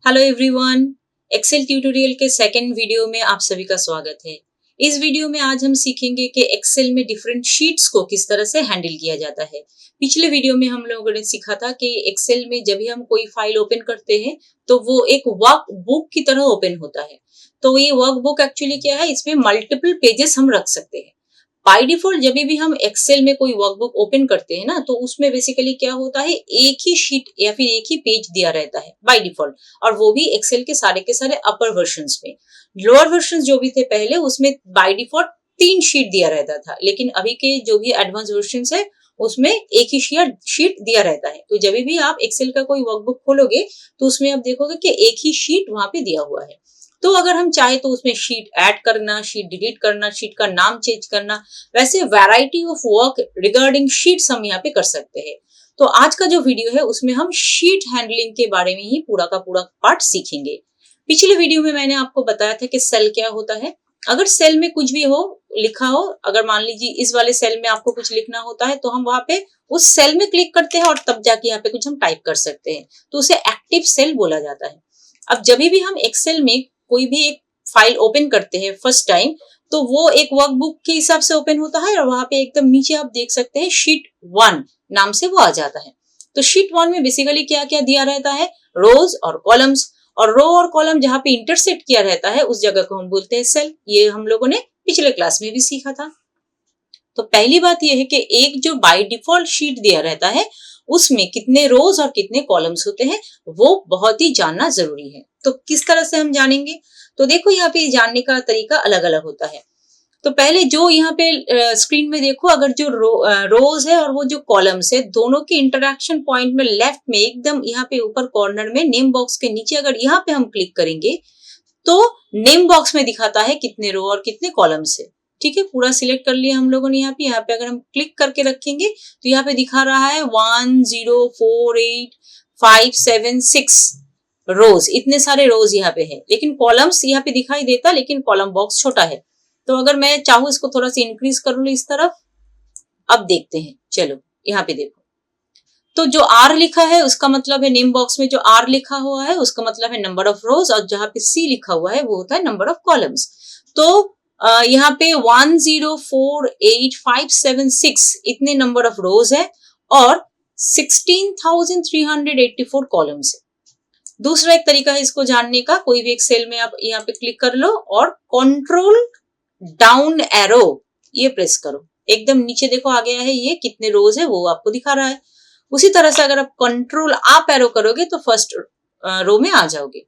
Hello everyone, Excel tutorial के second video में आप सभी का स्वागत है। इस वीडियो में आज हम सीखेंगे कि एक्सेल में डिफरेंट शीट्स को किस तरह से हैंडल किया जाता है। पिछले वीडियो में हम लोगों ने सीखा था कि एक्सेल में जब भी हम कोई फाइल ओपन करते हैं तो वो एक वर्क बुक की तरह ओपन होता है। तो ये वर्क बुक एक्चुअली क्या है, इसमें मल्टीपल पेजेस हम रख सकते हैं। बाय डिफॉल्ट जब भी हम एक्सेल में कोई वर्कबुक ओपन करते हैं ना, तो उसमें बेसिकली क्या होता है, एक ही शीट या फिर एक ही पेज दिया रहता है बाय डिफॉल्ट, और वो भी एक्सेल के सारे अपर वर्जन्स में। लोअर वर्जन जो भी थे पहले, उसमें बाय डिफॉल्ट 3 शीट दिया रहता था, लेकिन अभी के जो भी एडवांस वर्जन है उसमें एक ही शीट दिया रहता है। तो जब भी आप एक्सेल का कोई वर्कबुक खोलोगे तो उसमें आप देखोगे कि एक ही शीट वहां पे दिया हुआ है। तो अगर हम चाहे तो उसमें शीट ऐड करना, शीट डिलीट करना, शीट का नाम चेंज करना, वैसे variety of work regarding sheets हम यहाँ पे कर सकते हैं। तो आज का जो वीडियो है उसमें हम शीट हैंडलिंग के बारे में ही पूरा का पूरा पार्ट सीखेंगे। पिछले वीडियो में मैंने आपको बताया था कि सेल क्या होता है। अगर सेल में कुछ भी हो, लिखा हो, अगर मान लीजिए इस वाले सेल में आपको कुछ लिखना होता है तो हम वहां पे उस सेल में क्लिक करते हैं और तब जाके यहाँ पे कुछ हम टाइप कर सकते हैं, तो उसे एक्टिव सेल बोला जाता है। अब जब भी हम एक्सेल में कोई भी एक फाइल ओपन करते हैं फर्स्ट टाइम, तो वो एक वर्कबुक के हिसाब से ओपन होता है और वहां पे एकदम नीचे आप देख सकते हैं शीट 1 नाम से वो आ जाता है। तो शीट 1 में बेसिकली क्या क्या दिया रहता है, रोज और कॉलम्स, और रो और कॉलम जहां पे इंटरसेक्ट किया रहता है उस जगह को हम बोलते हैं सेल। ये हम लोगों ने पिछले क्लास में भी सीखा था। तो पहली बात यह है कि एक जो बाय डिफॉल्ट शीट दिया रहता है उसमें कितने रोज और कितने कॉलम्स होते हैं वो बहुत ही जानना जरूरी है। तो किस तरह से हम जानेंगे, तो देखो यहाँ पे जानने का तरीका अलग अलग होता है। तो पहले जो यहाँ पे स्क्रीन में देखो, अगर जो रोज है और वो जो कॉलम्स है, दोनों के इंटरेक्शन पॉइंट में लेफ्ट में एकदम यहाँ पे ऊपर कॉर्नर में नेम बॉक्स के नीचे अगर यहाँ पे हम क्लिक करेंगे तो नेम बॉक्स में दिखाता है कितने रो और कितने कॉलम्स है। ठीक है, पूरा सिलेक्ट कर लिया हम लोगों ने। यहाँ पे अगर हम क्लिक करके रखेंगे तो यहाँ पे दिखा रहा है 1 0 4 8 5 7 6 रोज, इतने सारे रोज यहाँ पे है, लेकिन कॉलम्स यहाँ पे दिखाई देता, लेकिन कॉलम बॉक्स छोटा है। तो अगर मैं चाहूँ इसको थोड़ा सा इंक्रीज कर लूँ इस तरफ, अब देखते हैं। चलो यहाँ पे देखो, तो जो R लिखा है उसका मतलब है, नेम बॉक्स में जो R लिखा हुआ है उसका मतलब है नंबर ऑफ रोज, और जहां पे C लिखा हुआ है वो होता है नंबर ऑफ कॉलम्स। तो यहाँ पे 1 0 4 8 5 7 6 इतने नंबर ऑफ रोज है और 16,384 कॉलम्स है। दूसरा एक तरीका है इसको जानने का, कोई भी एक सेल में आप यहाँ पे क्लिक कर लो और कंट्रोल डाउन एरो ये प्रेस करो, एकदम नीचे देखो आ गया है, ये कितने रोज है वो आपको दिखा रहा है। उसी तरह से अगर आप कंट्रोल अप एरो करोगे तो फर्स्ट रो में आ जाओगे।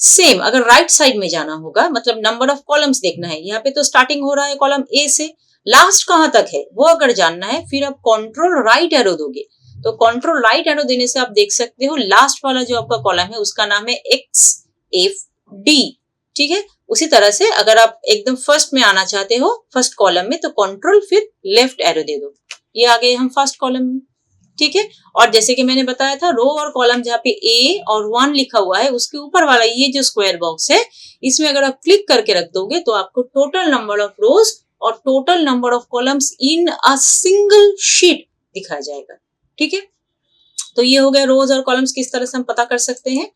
सेम अगर राइट साइड में जाना होगा, मतलब नंबर ऑफ कॉलम्स देखना है, यहाँ पे तो स्टार्टिंग हो रहा है कॉलम ए से, लास्ट कहां तक है वो अगर जानना है, फिर आप कंट्रोल राइट एरो दोगे। तो कंट्रोल राइट एरो देने से आप देख सकते हो लास्ट वाला जो आपका कॉलम है उसका नाम है XFD। ठीक है, उसी तरह से अगर आप एकदम फर्स्ट में आना चाहते हो फर्स्ट कॉलम में, तो कंट्रोल फिर लेफ्ट एरो दे दो, ये आ गए हम फर्स्ट कॉलम में। ठीक है, और जैसे कि मैंने बताया था, रो और कॉलम जहाँ पे A और 1 लिखा हुआ है उसके ऊपर वाला ये जो स्क्वायर बॉक्स है, इसमें अगर आप क्लिक करके रख दोगे तो आपको टोटल नंबर ऑफ रोज और total number of columns in a single sheet दिखाया जाएगा। ठीक है, तो ये हो गया रोज और कॉलम्स किस तरह से हम पता कर सकते हैं।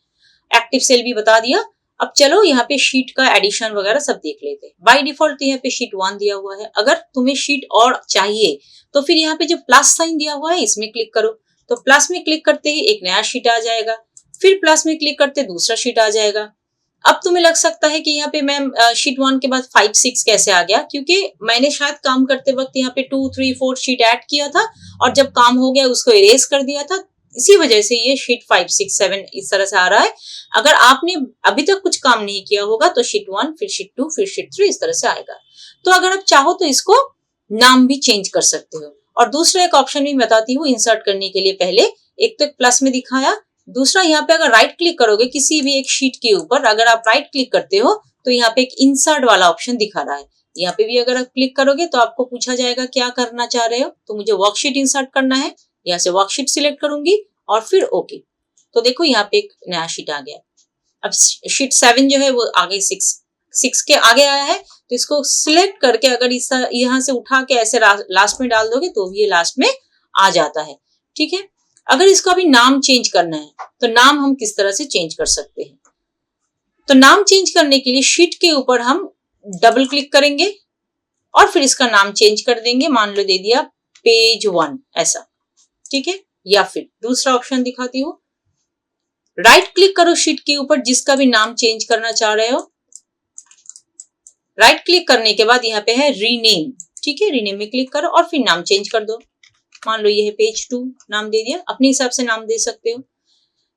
एक्टिव सेल भी बता दिया। अब चलो यहाँ पे शीट का एडिशन वगैरह सब देख लेते हैं। बाय डिफॉल्ट यहाँ पे शीट 1 दिया हुआ है, अगर तुम्हें शीट और चाहिए तो फिर यहाँ पे जो प्लस साइन दिया हुआ है इसमें क्लिक करो, तो प्लस में क्लिक करते ही एक नया शीट आ जाएगा, फिर प्लस में क्लिक करते दूसरा शीट आ जाएगा। अब तुम्हें लग सकता है कि यहाँ पे मैम शीट 1 के बाद 5 6 कैसे आ गया, क्योंकि मैंने शायद काम करते वक्त यहाँ पे 2 3 4 शीट ऐड किया था और जब काम हो गया उसको इरेज कर दिया था, इसी वजह से ये शीट 5 6 7 इस तरह से आ रहा है। अगर आपने अभी तक कुछ काम नहीं किया होगा तो शीट 1 फिर शीट 2 फिर शीट 3 इस तरह से आएगा। तो अगर आप चाहो तो इसको नाम भी चेंज कर सकते हो। और दूसरा एक ऑप्शन भी बताती हूँ इंसर्ट करने के लिए। पहले एक तो प्लस में दिखाया, दूसरा यहाँ पे अगर राइट क्लिक करोगे किसी भी एक शीट के ऊपर, अगर आप राइट क्लिक करते हो तो यहाँ पे एक इंसर्ट वाला ऑप्शन दिखा रहा है। यहाँ पे भी अगर आप क्लिक करोगे तो आपको पूछा जाएगा क्या करना चाह रहे हो, तो मुझे वर्कशीट इंसर्ट करना है, यहाँ से वर्कशीट सिलेक्ट करूंगी और फिर ओके। तो देखो यहाँ पे एक नया शीट आ गया। अब शीट 7 जो है वो आगे 6 के आगे आया है, तो इसको सिलेक्ट करके अगर इस यहाँ से उठा के ऐसे लास्ट में डाल दोगे तो ये लास्ट में आ जाता है। ठीक है, अगर इसका भी नाम चेंज करना है तो नाम हम किस तरह से चेंज कर सकते हैं, तो नाम चेंज करने के लिए शीट के ऊपर हम डबल क्लिक करेंगे और फिर इसका नाम चेंज कर देंगे। मान लो दे दिया पेज 1 ऐसा, ठीक है। या फिर दूसरा ऑप्शन दिखाती हूँ, राइट क्लिक करो शीट के ऊपर जिसका भी नाम चेंज करना चाह रहे हो। राइट क्लिक करने के बाद यहाँ पे है रीनेम, ठीक है, रीनेम में क्लिक करो और फिर नाम चेंज कर दो। मान लो ये है पेज 2, नाम दे दिया, अपने हिसाब से नाम दे सकते हो।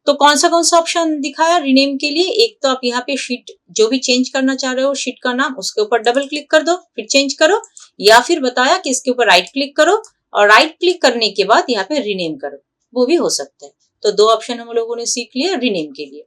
तो कौन सा ऑप्शन दिखाया रीनेम के लिए? एक तो आप यहाँ पे शीट जो भी चेंज करना चाह रहे हो शीट का नाम, उसके ऊपर डबल क्लिक कर दो फिर चेंज करो, या फिर बताया कि इसके ऊपर राइट क्लिक करो और राइट क्लिक करने के बाद यहाँ पे रीनेम करो, वो भी हो सकता है। तो 2 ऑप्शन हम लोगों ने सीख लिया रीनेम के लिए।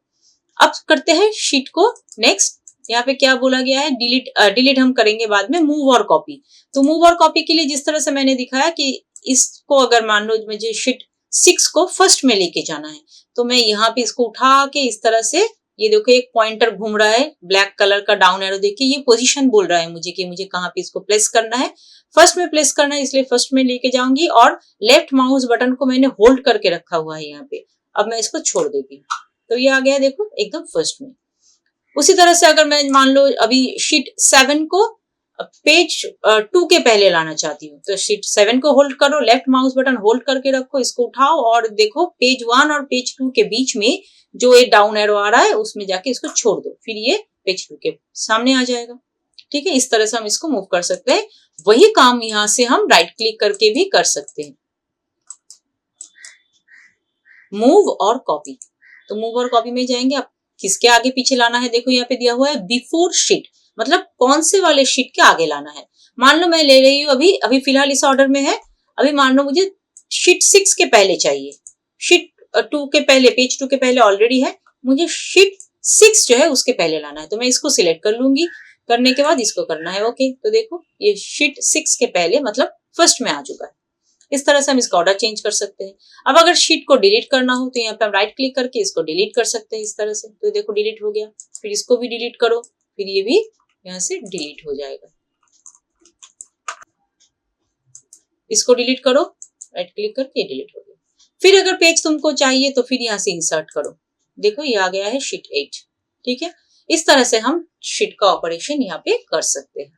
अब करते हैं शीट को नेक्स्ट। यहाँ पे क्या बोला गया है, डिलीट हम करेंगे बाद में, मूव और कॉपी। तो मूव और कॉपी के लिए जिस तरह से मैंने दिखाया कि इसको अगर मान लो मुझे शीट 6 को फर्स्ट में लेके जाना है, तो मैं यहाँ पे इसको उठा के इस तरह से, ये देखो एक पॉइंटर घूम रहा है ब्लैक कलर का डाउन एरो, देखिए ये पोजीशन बोल रहा है मुझे कि मुझे कहाँ पे इसको प्लेस करना है। फर्स्ट में प्लेस करना है, इसलिए फर्स्ट में लेके जाऊंगी और लेफ्ट माउस बटन को मैंने होल्ड करके रखा हुआ है यहाँ पे। अब मैं इसको छोड़ देती हूँ तो ये आ गया देखो एकदम फर्स्ट में। उसी तरह से अगर मैं मान लो अभी शीट 7 को पेज 2 के पहले लाना चाहती हूँ, तो शीट 7 को होल्ड करो, लेफ्ट माउस बटन होल्ड करके रखो, इसको उठाओ और देखो पेज 1 और पेज 2 के बीच में जो ये डाउन एरो आ रहा है उसमें जाके इसको छोड़ दो, फिर ये पेज 2 के सामने आ जाएगा, ठीक है। इस तरह से हम इसको मूव कर सकते हैं। वही काम यहाँ से हम राइट क्लिक करके भी कर सकते हैं, मूव और कॉपी। तो मूव और कॉपी में जाएंगे, आप किसके आगे पीछे लाना है, देखो यहाँ पे दिया हुआ है बिफोर शीट, मतलब कौन से वाले शीट के आगे लाना है। मान लो मैं ले रही हूँ अभी फिलहाल इस ऑर्डर में है, अभी मान लो मुझे शीट 6 के पहले चाहिए, शीट 2 के पहले, पेज 2 के पहले ऑलरेडी है, मुझे शीट 6 जो है उसके पहले लाना है, तो मैं इसको सिलेक्ट कर लूंगी। करने के बाद इसको करना है ओके। तो देखो ये शीट 6 के पहले मतलब फर्स्ट में आ चुका है। इस तरह से हम इसका ऑर्डर चेंज कर सकते हैं। अब अगर शीट को डिलीट करना हो तो यहाँ पे हम राइट क्लिक करके इसको डिलीट कर सकते हैं इस तरह से। तो देखो डिलीट हो गया, फिर इसको भी डिलीट करो, फिर ये भी यहाँ से डिलीट हो जाएगा। इसको डिलीट करो, राइट क्लिक करके डिलीट हो गया। फिर अगर पेज तुमको चाहिए तो फिर यहाँ से इंसर्ट करो, देखो ये आ गया है शीट 8, ठीक है। इस तरह से हम शीट का ऑपरेशन यहाँ पे कर सकते हैं।